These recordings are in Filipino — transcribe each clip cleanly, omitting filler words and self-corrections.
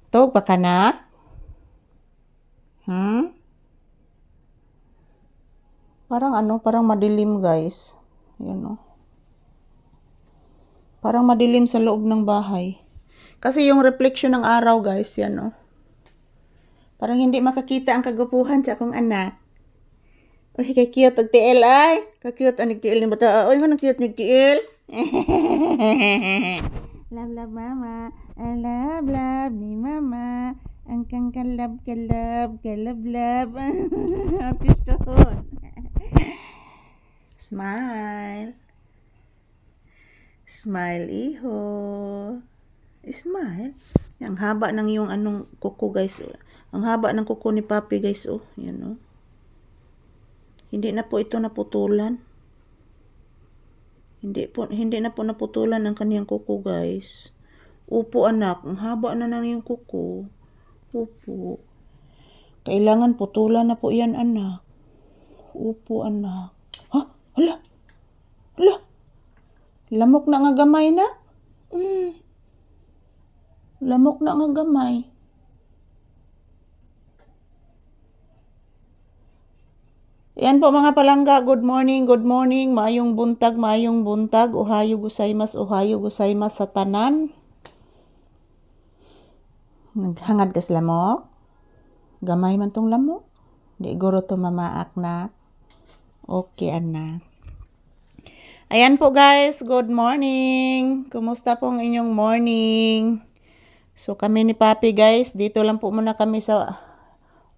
Tog pa kanak? Parang madilim guys. Yan o. Parang madilim sa loob ng bahay. Kasi yung reflection ng araw guys, yan o. Parang hindi makakita ang kagupuhan sa akong anak. Uy, kay-cute ang tiil ay. Kay-cute ang tiil ni bata. Uy, man ang cute ni tiil. Love, love, mama. I love ni mama. Ang kang kalab. Artistahon. Smile. Smile, iho. Smile. Ang haba ng yung anong kuko guys. Ang haba ng kuko ni Papi guys. Oh, yan oh. Hindi na po ito naputulan. Hindi na po naputulan ang kaniyang kuko guys. Upo anak. Ang haba na ng yung kuko. Upo. Kailangan putulan na po yan anak. Upo anak. Ha? Hala? Lamok na nga gamay na? Lamok na nga gamay. Yan po mga palangga, good morning, mayong buntag, ohayo gozaimasu sa tanan. Naghangad kas lamok? Gamay man tong lamok? Di guro to mamaak na. Okay anak. Ayan po guys, good morning. Kumusta po ang inyong morning? So kami ni Papi guys, dito lang po muna kami sa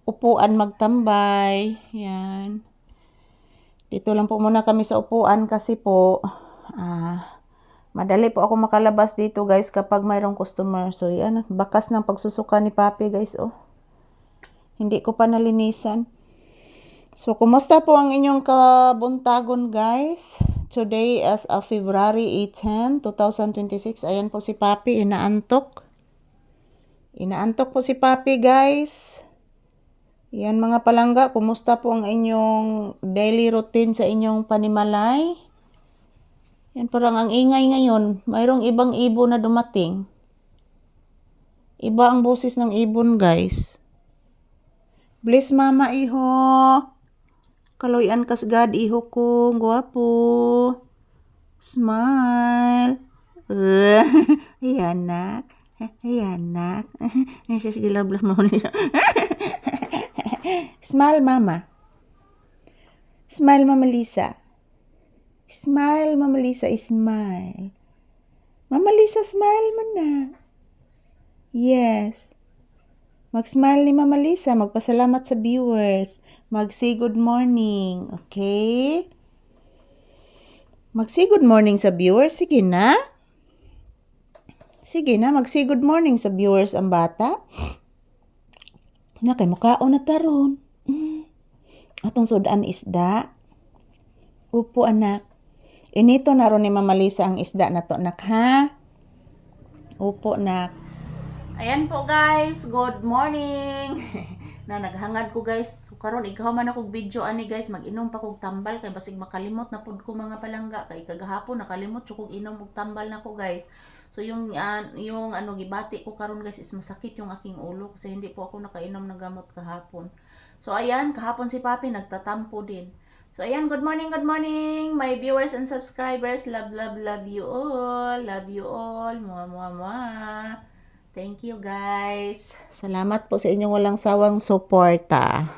upuan magtambay. Yan. Dito lang po muna kami sa upuan kasi po madali po ako makalabas dito guys kapag mayroong customer. So yan, bakas ng pagsusuka ni Papi guys oh. Hindi ko pa nalinisan. So kumusta po ang inyong kabuntagon guys? Today is February 10, 2026. Ayan po si Papi, inaantok. Inaantok po si Papi guys. Yan mga palangga, kumusta po ang inyong daily routine sa inyong panimalay? Yan parang ang ingay ngayon. Mayroong ibang ibon na dumating. Iba ang boses ng ibon guys. Bless mama iho. Kaloyan kasgad iho ko. Guwapo. Smile. Ayan nak. Love mo niya. Smile, mama. Smile, Mama Lisa. Smile, Mama Lisa. Smile. Mama Lisa, smile man na. Yes. Mag-smile ni Mama Lisa. Magpasalamat sa viewers. Mag-say good morning. Okay? Mag-say good morning sa viewers. Sige na. Mag-say good morning sa viewers ang bata. Na kay mukaon na taron. Atong sudan isda. Upo anak. Inito na ron ni Mama Lisa ang isda na to nak ha. Upo nak. Ayan po guys, good morning. Na naghangad ko guys. So karon ikaw man akong video ani guys, mag-inom pa kog tambal kay basig makalimot na pud ko mga palangga kay kagahapon nakalimot jud kog inom og tambal nako guys. So yung gibati ko karon guys is masakit yung aking ulo kasi hindi po ako nakainom ng gamot kahapon. So ayan, kahapon si Papi nagtatampo din. So ayan, good morning my viewers and subscribers. Love you all. Love you all. Thank you guys. Salamat po sa inyong walang sawang suporta.